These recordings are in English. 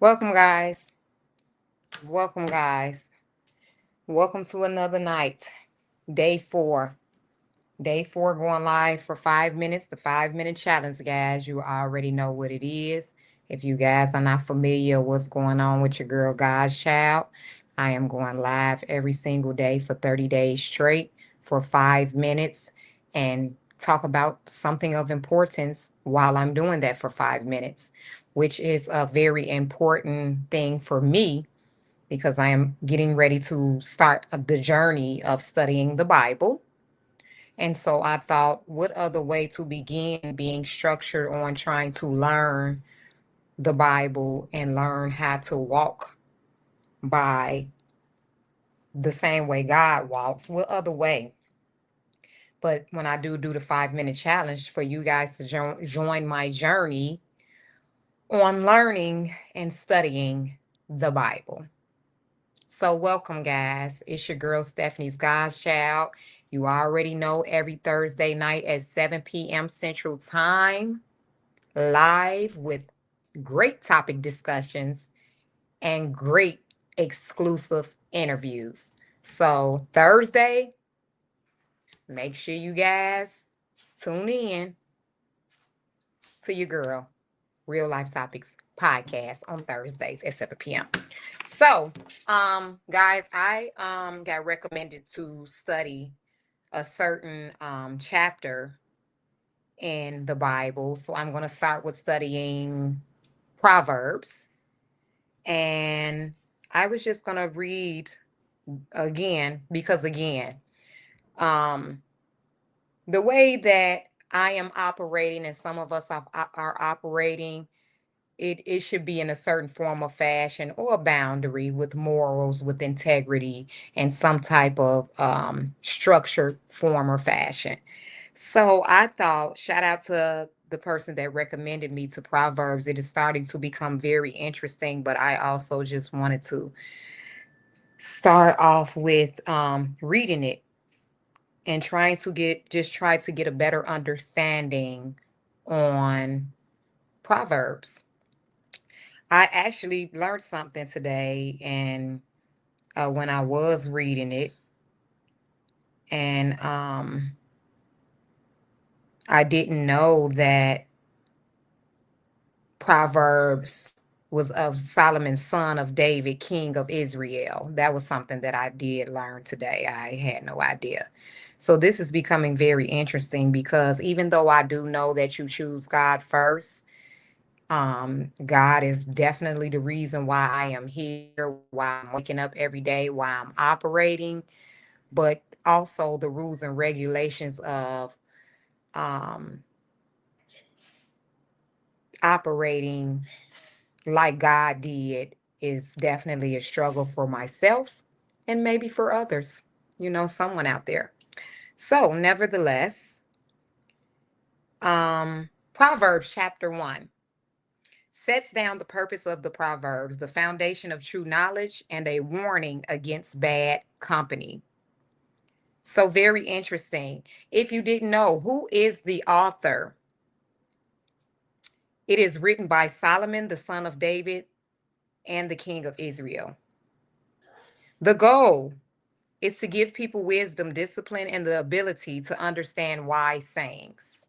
Welcome, guys. Welcome, guys. Welcome to another night. Day four. Day four going live for 5 minutes. The 5 minute challenge, guys. You already know what it is. If you guys are not familiar what's going on with your girl, Godchild, I am going live every single day for 30 days straight for 5 minutes and talk about something of importance while I'm doing that for 5 minutes, which is a very important thing for me because I am getting ready to start the journey of studying the Bible. And so I thought, what other way to begin being structured on trying to learn the Bible and learn how to walk by the same way God walks? What other way? But when I do the 5 minute challenge for you guys to join my journey on learning and studying the Bible. So, welcome, guys. It's your girl, Stephanie's Godchild. You already know every Thursday night at 7 p.m. Central Time, live with great topic discussions and great exclusive interviews. So, Thursday, make sure you guys tune in to your girl, Real Life Topics podcast on Thursdays at 7 p.m. So, guys, I got recommended to study a certain chapter in the Bible. So I'm going to start with studying Proverbs. And I was just going to read again because, again, um, the way that I am operating and some of us are operating, it should be in a certain form of fashion or a boundary with morals, with integrity, and some type of structured form or fashion. So I thought, shout out to the person that recommended me to Proverbs. It is starting to become very interesting, but I also just wanted to start off with reading it and try to get a better understanding on Proverbs. I actually learned something today, and when I was reading it, and I didn't know that Proverbs was of Solomon's son of David, king of Israel. That was something that I did learn today. I had no idea. So this is becoming very interesting because even though I do know that you choose God first, God is definitely the reason why I am here, why I'm waking up every day, why I'm operating, but also the rules and regulations of um, operating like God did is definitely a struggle for myself and maybe for others, someone out there. So, nevertheless, Proverbs chapter 1 sets down the purpose of the Proverbs, the foundation of true knowledge, and a warning against bad company. So, very interesting. If you didn't know, who is the author? It is written by Solomon, the son of David, and the king of Israel. The goal is to give people wisdom, discipline, and the ability to understand wise sayings.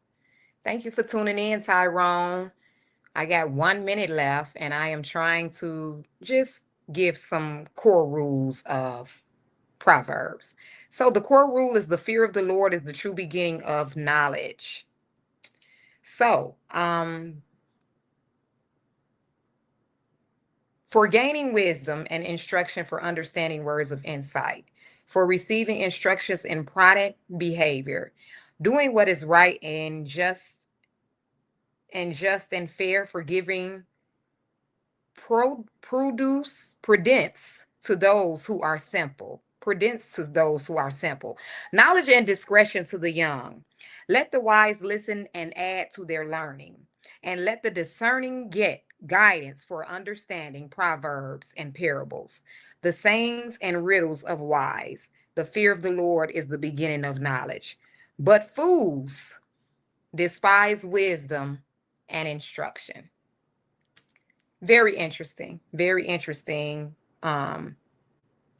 Thank you for tuning in, Tyrone. I got 1 minute left, and I am trying to just give some core rules of Proverbs. So, the core rule is the fear of the Lord is the true beginning of knowledge. So, for gaining wisdom and instruction for understanding words of insight, for receiving instructions in prudent behavior, doing what is right and fair, for giving prudence to those who are simple. Prudence to those who are simple. Knowledge and discretion to the young. Let the wise listen and add to their learning. And let the discerning get guidance for understanding proverbs and parables, the sayings and riddles of wise. The fear of the Lord is the beginning of knowledge. But fools despise wisdom and instruction. Very interesting. Very interesting. And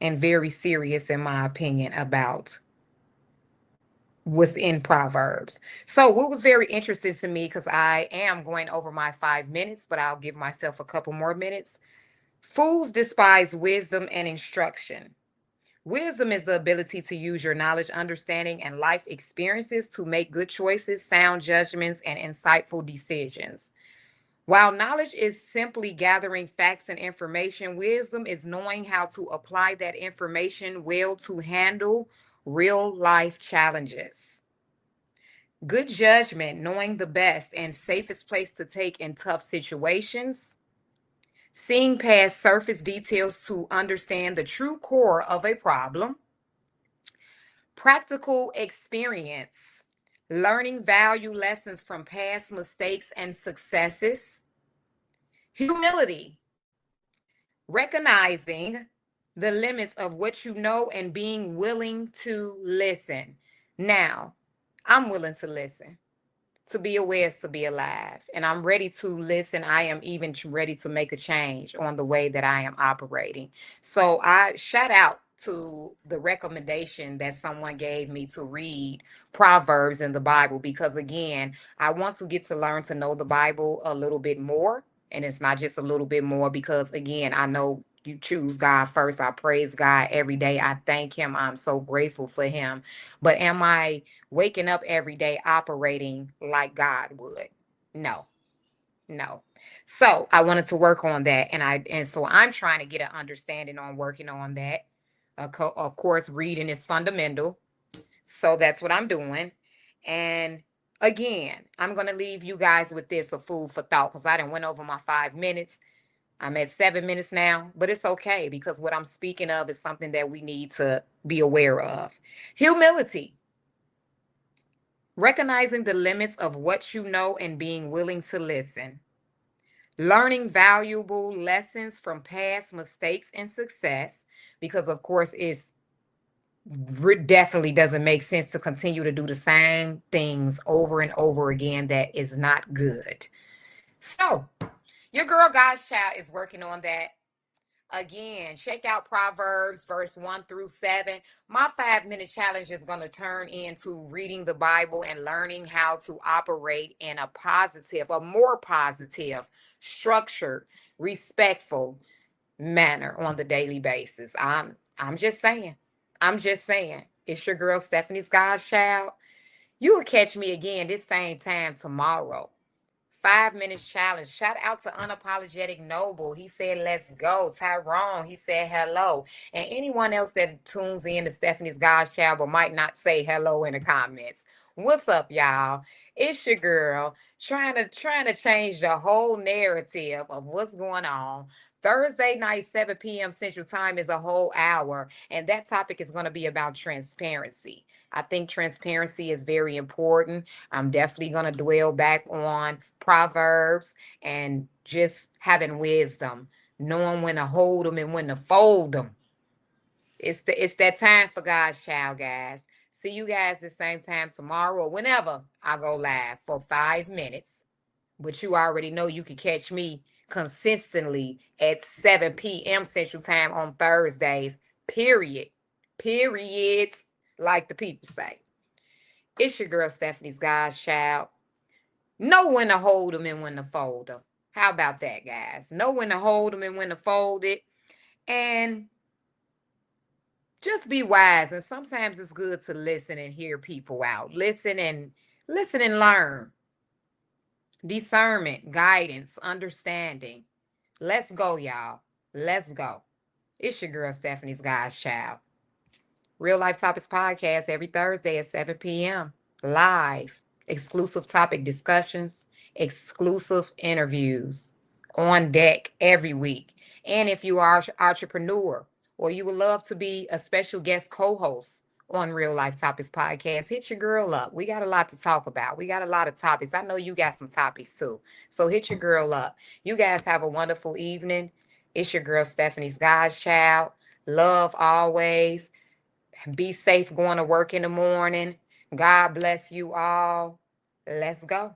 very serious, in my opinion, about what's in Proverbs. So, what was very interesting to me, because I am going over my 5 minutes, but I'll give myself a couple more minutes. Fools despise wisdom and instruction. Wisdom is the ability to use your knowledge, understanding, and life experiences to make good choices, sound judgments, and insightful decisions. While knowledge is simply gathering facts and information, wisdom is knowing how to apply that information well to handle real life challenges. Good judgment, knowing the best and safest place to take in tough situations. Seeing past surface details to understand the true core of a problem. Practical experience, learning value lessons from past mistakes and successes. Humility, recognizing the limits of what you know and being willing to listen. Now, I'm willing to listen. To be aware is to be alive. And I'm ready to listen. I am even ready to make a change on the way that I am operating. So I shout out to the recommendation that someone gave me to read Proverbs in the Bible, because again, I want to get to learn to know the Bible a little bit more. And it's not just a little bit more, because again, I know you choose God first. I praise God every day. I thank Him. I'm so grateful for Him. But am I waking up every day operating like God would? No, no. So I wanted to work on that, and so I'm trying to get an understanding on working on that. Of course, reading is fundamental, so that's what I'm doing. And again, I'm gonna leave you guys with this, a food for thought, because I done went over my 5 minutes. I'm at 7 minutes now, but it's okay, because what I'm speaking of is something that we need to be aware of. Humility. Recognizing the limits of what you know and being willing to listen. Learning valuable lessons from past mistakes and success, because, of course, definitely doesn't make sense to continue to do the same things over and over again. That is not good. So, your girl Godchild is working on that. Again, check out Proverbs verse 1 through 7. My 5 minute challenge is going to turn into reading the Bible and learning how to operate in a more positive, structured, respectful manner on the daily basis. I'm just saying. I'm just saying. It's your girl Stephanie's Godchild. You will catch me again this same time tomorrow. 5 minutes challenge. Shout out to Unapologetic Noble. He said, let's go. Tyrone, he said, hello. And anyone else that tunes in to Stephanie's Godchild but might not say hello in the comments. What's up, y'all? It's your girl trying to change the whole narrative of what's going on. Thursday night, 7 p.m. Central Time is a whole hour, and that topic is going to be about transparency. I think transparency is very important. I'm definitely going to dwell back on Proverbs and just having wisdom, knowing when to hold them and when to fold them. It's that time for Godchild, guys. See you guys the same time tomorrow or whenever I go live for 5 minutes. But you already know you can catch me consistently at 7 p.m. Central Time on Thursdays. Period. Periods, like the people say. It's your girl Stephanie's Godchild. Know when to hold them and when to fold them. How about that, guys? Know when to hold them and when to fold it. And just be wise. And sometimes it's good to listen and hear people out. Listen and learn. Discernment, guidance, understanding. Let's go, y'all. Let's go. It's your girl Stephanie's Godchild. Real Life Topics Podcast every Thursday at 7 p.m. Live. Exclusive topic discussions, exclusive interviews on deck every week. And if you are an entrepreneur or you would love to be a special guest co-host on Real Life Topics Podcast, hit your girl up. We got a lot to talk about. We got a lot of topics. I know you got some topics too. So hit your girl up. You guys have a wonderful evening. It's your girl Stephanie's Godchild. Love always. Be safe going to work in the morning. God bless you all. Let's go.